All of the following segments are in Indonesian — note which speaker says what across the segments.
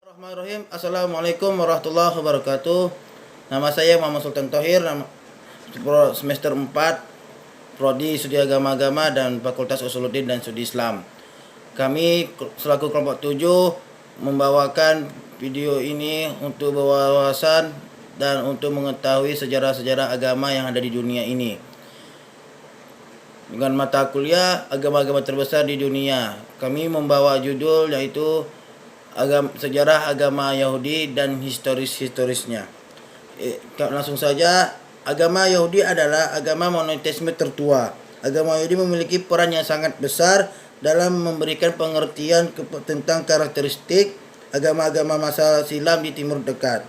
Speaker 1: Bismillahirrahmanirrahim. Assalamualaikum warahmatullahi wabarakatuh. Nama saya Muhammad Sultan Thohir, semester 4, Prodi Studi Agama dan Fakultas Usuluddin dan Studi Islam. Kami selaku kelompok 7 membawakan video ini untuk berwawasan dan untuk mengetahui sejarah-sejarah agama yang ada di dunia ini. Dengan mata kuliah agama-agama terbesar di dunia, kami membawa judul yaitu sejarah agama Yahudi dan historisnya. Langsung saja, agama Yahudi adalah agama monoteisme tertua. Agama Yahudi memiliki peran yang sangat besar dalam memberikan pengertian tentang karakteristik agama-agama masa silam di Timur Dekat.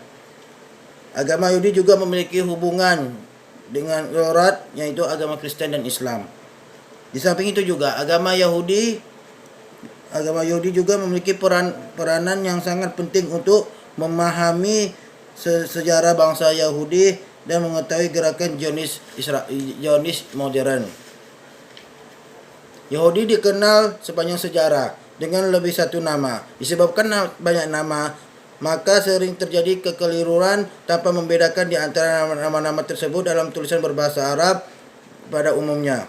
Speaker 1: Agama Yahudi juga memiliki hubungan dengan Taurat, yaitu agama Kristen dan Islam. Di samping itu juga agama Yahudi juga memiliki peranan yang sangat penting untuk memahami sejarah bangsa Yahudi dan mengetahui gerakan Zionis modern. Yahudi dikenal sepanjang sejarah dengan lebih satu nama. Disebabkan banyak nama, maka sering terjadi kekeliruan tanpa membedakan di antara nama-nama tersebut dalam tulisan berbahasa Arab pada umumnya,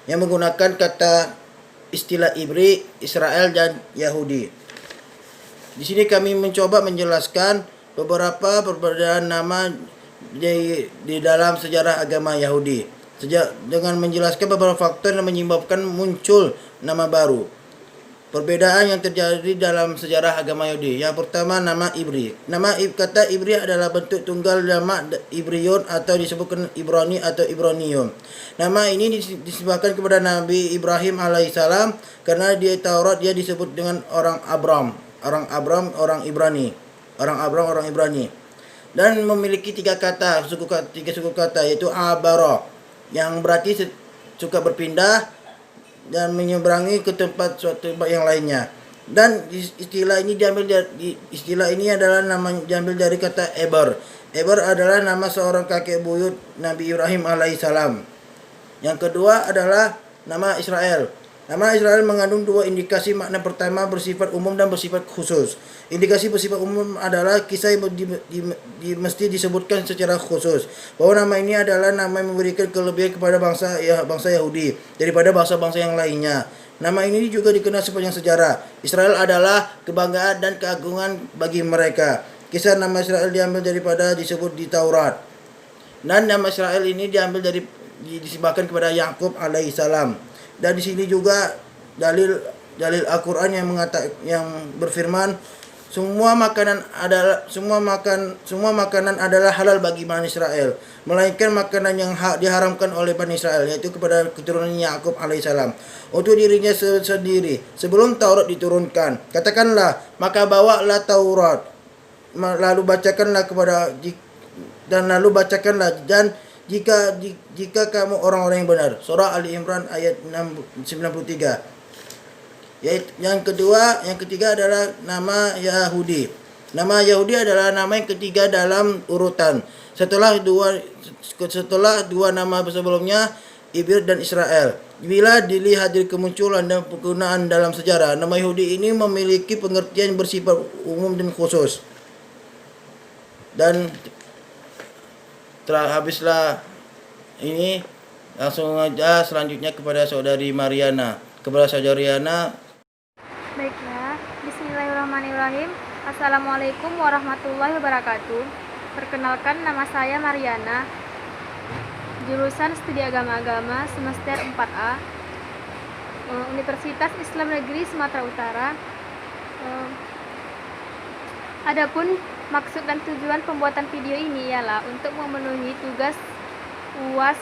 Speaker 1: yang menggunakan kata istilah Ibri, Israel, dan Yahudi. Di sini kami mencoba menjelaskan beberapa perbedaan nama di dalam sejarah agama Yahudi, dengan menjelaskan beberapa faktor yang menyebabkan muncul nama baru. Perbedaan yang terjadi dalam sejarah agama Yahudi. Yang pertama, nama Ibri. Kata Ibri adalah bentuk tunggal jamak Ibrion atau disebutkan Ibrani atau Ibranium. Nama ini disebutkan kepada Nabi Ibrahim alaihissalam karena di Taurat dia disebut dengan orang Abram, orang Ibrani. Dan memiliki tiga suku kata yaitu Abara, yang berarti suka berpindah dan menyeberangi ke suatu tempat yang lainnya. Dan istilah ini adalah diambil dari kata Eber. Eber adalah nama seorang kakek buyut Nabi Ibrahim alaihissalam. Yang kedua adalah nama Israel. Nama Israel mengandung dua indikasi makna. Pertama, bersifat umum dan bersifat khusus. Indikasi bersifat umum adalah kisah yang mesti disebutkan secara khusus, bahwa nama ini adalah nama yang memberikan kelebihan kepada bangsa Yahudi daripada bangsa-bangsa yang lainnya. Nama ini juga dikenal sepanjang sejarah. Israel adalah kebanggaan dan keagungan bagi mereka. Kisah nama Israel diambil daripada disebut di Taurat. Dan nama Israel ini disembahkan kepada Yakub alaihissalam. Dan di sini juga dalil Al-Qur'an yang berfirman, semua makanan adalah halal bagi Bani Israel, melainkan makanan yang diharamkan oleh Bani Israel, yaitu kepada keturunan Yakub alaihissalam untuk dirinya sendiri sebelum Taurat diturunkan. Katakanlah, maka bawalah Taurat, lalu bacakanlah jika kamu orang-orang yang benar. Surah Ali Imran ayat 93. Yang ketiga adalah nama Yahudi. Nama Yahudi adalah nama yang ketiga dalam urutan setelah dua nama sebelumnya, Ibir dan Israel. Bila dilihat dari kemunculan dan penggunaan dalam sejarah, nama Yahudi ini memiliki pengertian bersifat umum dan khusus. Dan habislah ini, langsung aja selanjutnya kepada saudari Mariana.
Speaker 2: Baiklah, bismillahirrahmanirrahim. Assalamualaikum warahmatullahi wabarakatuh. Perkenalkan, nama saya Mariana, jurusan Studi Agama semester 4A, Universitas Islam Negeri Sumatera Utara. Adapun maksud dan tujuan pembuatan video ini ialah untuk memenuhi tugas UAS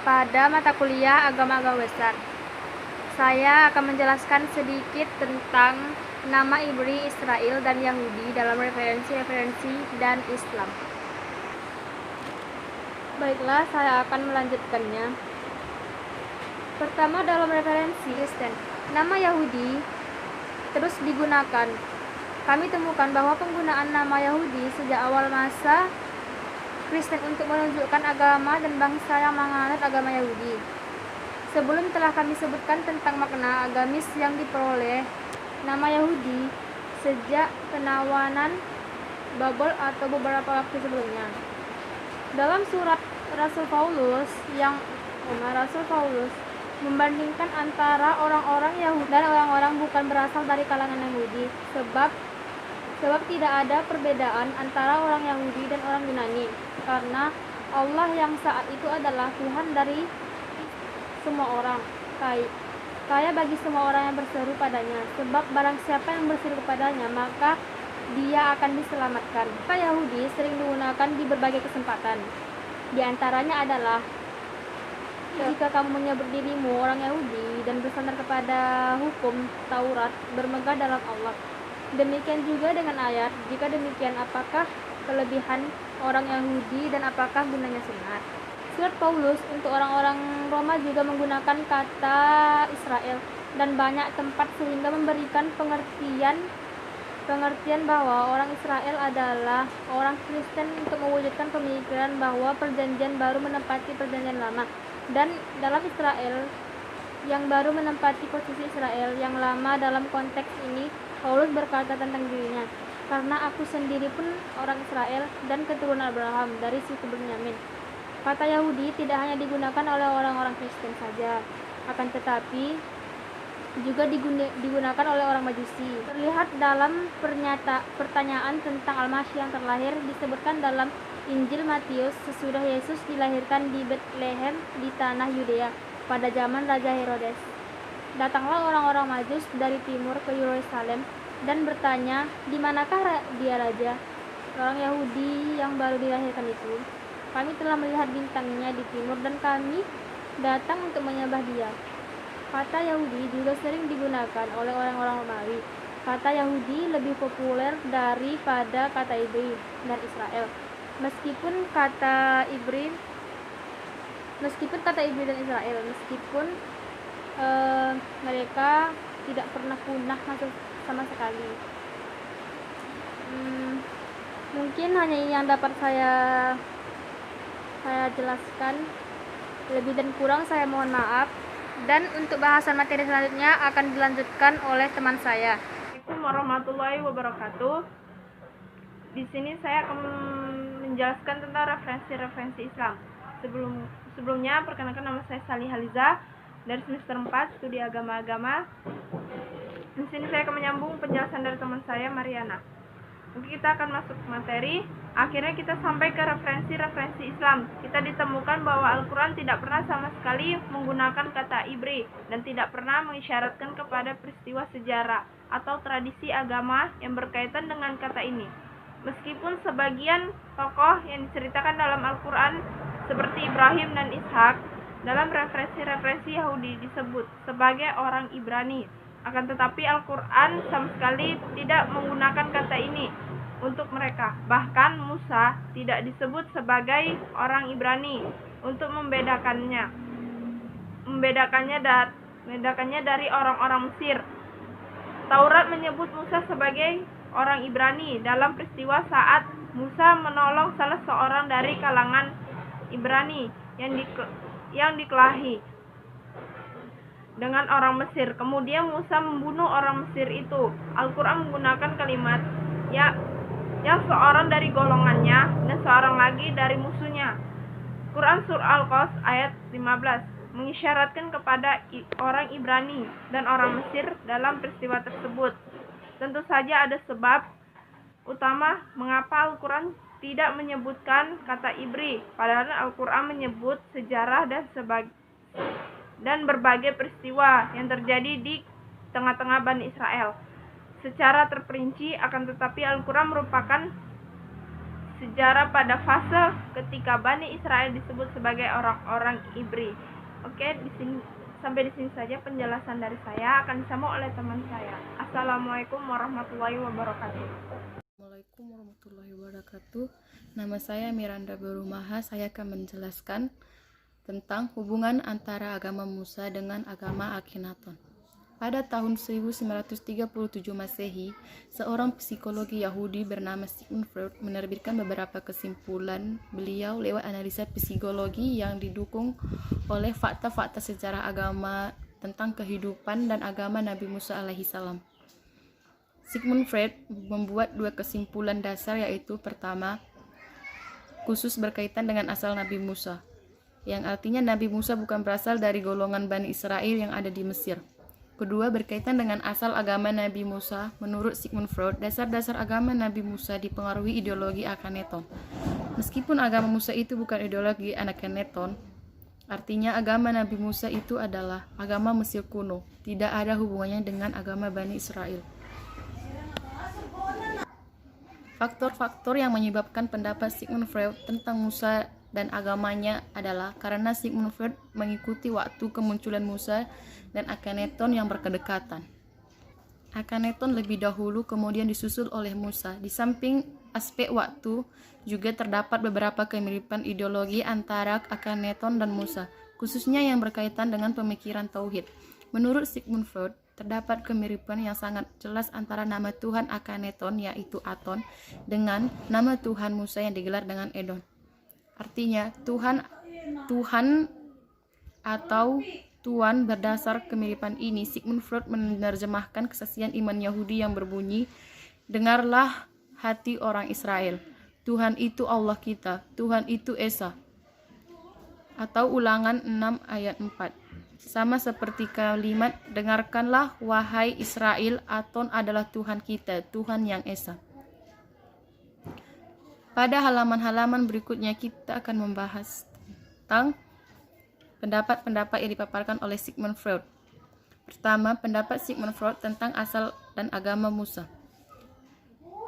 Speaker 2: pada mata kuliah agama-agama besar. Saya akan menjelaskan sedikit tentang nama Ibri, Israel, dan Yahudi dalam referensi dan Islam. Baiklah, saya akan melanjutkannya. Pertama, dalam referensi Kristen, nama Yahudi terus digunakan. Kami temukan bahwa penggunaan nama Yahudi sejak awal masa Kristen untuk menunjukkan agama dan bangsa yang menganut agama Yahudi. Sebelum telah kami sebutkan tentang makna agamis yang diperoleh nama Yahudi, sejak penawanan Babel atau beberapa waktu sebelumnya. Dalam surat Rasul Paulus membandingkan antara orang-orang Yahudi dan orang-orang bukan berasal dari kalangan Yahudi, sebab tidak ada perbedaan antara orang Yahudi dan orang Yunani, karena Allah yang saat itu adalah Tuhan dari semua orang, kaya bagi semua orang yang berseru padanya, sebab barang siapa yang berseru kepadanya maka dia akan diselamatkan. Kata Yahudi sering digunakan di berbagai kesempatan. Di antaranya adalah jika kamu menyebut dirimu orang Yahudi dan bersandar kepada hukum Taurat, bermegah dalam Allah. Demikian juga dengan ayat, jika demikian apakah kelebihan orang Yahudi dan apakah gunanya sunat? Surat Paulus untuk orang-orang Roma juga menggunakan kata Israel dan banyak tempat sehingga memberikan pengertian bahwa orang Israel adalah orang Kristen untuk mewujudkan pemikiran bahwa perjanjian baru menempati perjanjian lama, dan dalam Israel yang baru menempati posisi Israel yang lama. Dalam konteks ini Paulus berkata tentang dirinya, karena aku sendiri pun orang Israel dan keturunan Abraham dari suku Benyamin. Kata Yahudi tidak hanya digunakan oleh orang-orang Kristen saja, akan tetapi juga digunakan oleh orang Majusi. Terlihat dalam pertanyaan tentang Al-Masih yang terlahir, disebutkan dalam Injil Matius sesudah Yesus dilahirkan di Betlehem di tanah Yudea pada zaman Raja Herodes. Datanglah orang-orang Majus dari timur ke Yerusalem dan bertanya, di manakah dia raja orang Yahudi yang baru dilahirkan itu? Kami telah melihat bintangnya di timur dan kami datang untuk menyembah dia. Kata Yahudi juga sering digunakan oleh orang-orang Romawi. Kata Yahudi lebih populer daripada kata Ibri dan Israel. Meskipun kata Ibri dan Israel, mereka tidak pernah punah sama sekali. Mungkin hanya ini yang dapat saya jelaskan. Lebih dan kurang saya mohon maaf. Dan untuk bahasan materi selanjutnya akan dilanjutkan oleh teman saya.
Speaker 3: Assalamualaikum warahmatullahi wabarakatuh. Di sini saya akan menjelaskan tentang referensi Islam. Sebelumnya perkenalkan, nama saya Salih Haliza dari semester 4 studi agama-agama. Di sini saya akan menyambung penjelasan dari teman saya Mariana. Oke, kita akan masuk ke materi. Akhirnya kita sampai ke referensi Islam. Kita ditemukan bahwa Al-Quran tidak pernah sama sekali menggunakan kata Ibri dan tidak pernah mengisyaratkan kepada peristiwa sejarah atau tradisi agama yang berkaitan dengan kata ini. Meskipun sebagian tokoh yang diceritakan dalam Al-Quran seperti Ibrahim dan Ishak dalam referensi Yahudi disebut sebagai orang Ibrani, akan tetapi Al-Quran sama sekali tidak menggunakan kata ini untuk mereka. Bahkan Musa tidak disebut sebagai orang Ibrani untuk membedakannya dari orang-orang Mesir. Taurat menyebut Musa sebagai orang Ibrani dalam peristiwa saat Musa menolong salah seorang dari kalangan Ibrani yang dikelahi dengan orang Mesir. Kemudian Musa membunuh orang Mesir itu. Al-Quran menggunakan kalimat yang seorang dari golongannya dan seorang lagi dari musuhnya. Quran Surah Al-Qas ayat 15 mengisyaratkan kepada orang Ibrani dan orang Mesir dalam peristiwa tersebut. Tentu saja ada sebab utama mengapa Al-Quran tidak menyebutkan kata Ibri, padahal Al-Quran menyebut sejarah dan berbagai peristiwa yang terjadi di tengah-tengah Bani Israel secara terperinci. Akan tetapi Al-Quran merupakan sejarah pada fase ketika Bani Israel disebut sebagai orang-orang Ibri. Oke, sampai di sini saja penjelasan dari saya, akan disambung oleh teman saya. Assalamualaikum warahmatullahi wabarakatuh.
Speaker 4: Assalamualaikum warahmatullahi wabarakatuh. Nama saya Miranda Berumaha. Saya akan menjelaskan tentang hubungan antara agama Musa dengan agama Akhenaton. Pada tahun 1937 Masehi, seorang psikologi Yahudi bernama Sigmund Freud menerbitkan beberapa kesimpulan beliau lewat analisa psikologi yang didukung oleh fakta-fakta sejarah agama tentang kehidupan dan agama Nabi Musa alaihissalam. Sigmund Freud membuat dua kesimpulan dasar, yaitu pertama, khusus berkaitan dengan asal Nabi Musa, yang artinya Nabi Musa bukan berasal dari golongan Bani Israel yang ada di Mesir. Kedua, berkaitan dengan asal agama Nabi Musa. Menurut Sigmund Freud, dasar-dasar agama Nabi Musa dipengaruhi ideologi Akhenaton. Meskipun agama Musa itu bukan ideologi Akhenaton, artinya agama Nabi Musa itu adalah agama Mesir kuno, tidak ada hubungannya dengan agama Bani Israel. Faktor-faktor yang menyebabkan pendapat Sigmund Freud tentang Musa dan agamanya adalah karena Sigmund Freud mengikuti waktu kemunculan Musa dan Akhenaton yang berdekatan. Akhenaton lebih dahulu, kemudian disusul oleh Musa. Di samping aspek waktu, juga terdapat beberapa kemiripan ideologi antara Akhenaton dan Musa, khususnya yang berkaitan dengan pemikiran tauhid. Menurut Sigmund Freud, terdapat kemiripan yang sangat jelas antara nama Tuhan Akhenaton, yaitu Aton, dengan nama Tuhan Musa yang digelar dengan Edon. Artinya, Tuhan atau Tuhan. Berdasar kemiripan ini, Sigmund Freud menerjemahkan kesaksian iman Yahudi yang berbunyi, "Dengarlah hati orang Israel, Tuhan itu Allah kita, Tuhan itu Esa." Atau Ulangan 6 ayat 4. Sama seperti kalimat, "Dengarkanlah wahai Israel, Aton adalah Tuhan kita, Tuhan yang Esa." Pada halaman-halaman berikutnya kita akan membahas tentang pendapat-pendapat yang dipaparkan oleh Sigmund Freud. Pertama, pendapat Sigmund Freud tentang asal dan agama Musa.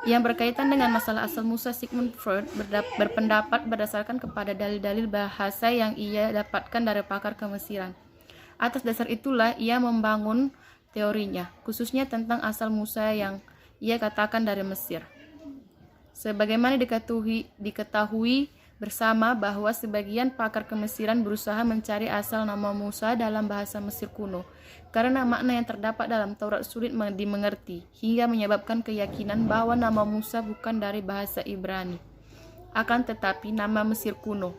Speaker 4: Yang berkaitan dengan masalah asal Musa, Sigmund Freud berpendapat berdasarkan kepada dalil-dalil bahasa yang ia dapatkan dari pakar Kemesiran. Atas dasar itulah ia membangun teorinya, khususnya tentang asal Musa yang ia katakan dari Mesir. Sebagaimana diketahui bersama bahwa sebagian pakar Kemesiran berusaha mencari asal nama Musa dalam bahasa Mesir kuno, karena makna yang terdapat dalam Taurat sulit dimengerti, hingga menyebabkan keyakinan bahwa nama Musa bukan dari bahasa Ibrani, akan tetapi nama Mesir kuno.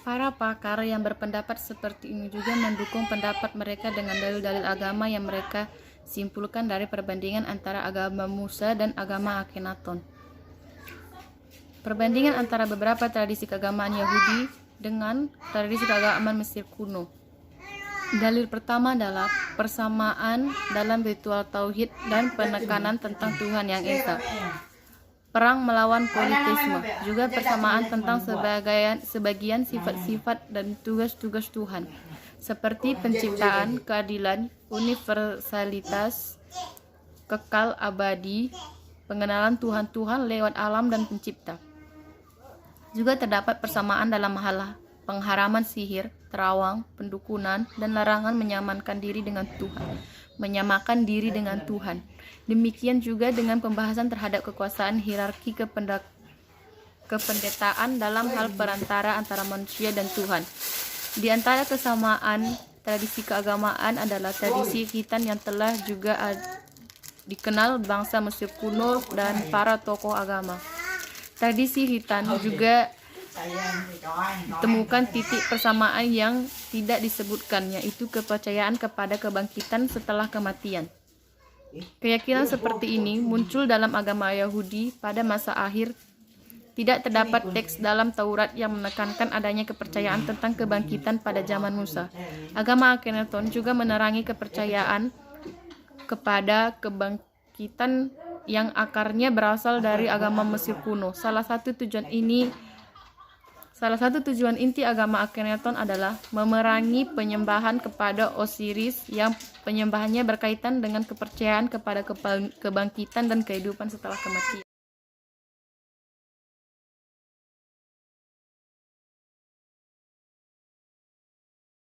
Speaker 4: Para pakar yang berpendapat seperti ini juga mendukung pendapat mereka dengan dalil-dalil agama yang mereka simpulkan dari perbandingan antara agama Musa dan agama Akhenaton. Perbandingan antara beberapa tradisi keagamaan Yahudi dengan tradisi keagamaan Mesir kuno. Dalil pertama adalah persamaan dalam ritual tauhid dan penekanan tentang Tuhan yang Esa. Perang melawan politeisme, juga persamaan tentang sebagian sifat-sifat dan tugas-tugas Tuhan, seperti penciptaan, keadilan, universalitas, kekal abadi, pengenalan Tuhan-Tuhan lewat alam dan pencipta. Juga terdapat persamaan dalam hal pengharaman sihir, terawang, pendukunan, dan larangan menyamakan diri dengan Tuhan. Demikian juga dengan pembahasan terhadap kekuasaan hierarki kependetaan dalam hal perantara antara manusia dan Tuhan. Di antara kesamaan tradisi keagamaan adalah tradisi khitan yang telah juga dikenal bangsa Mesir kuno dan para tokoh agama. Tradisi khitan juga ditemukan titik persamaan yang tidak disebutkan, yaitu kepercayaan kepada kebangkitan setelah kematian. Keyakinan seperti ini muncul dalam agama Yahudi pada masa akhir. Tidak terdapat teks dalam Taurat yang menekankan adanya kepercayaan tentang kebangkitan pada zaman Musa. Agama Akhenaton juga menerangi kepercayaan kepada kebangkitan yang akarnya berasal dari agama Mesir kuno. Salah satu tujuan inti agama Akhenaton adalah memerangi penyembahan kepada Osiris yang penyembahannya berkaitan dengan kepercayaan kepada kebangkitan dan kehidupan setelah kematian.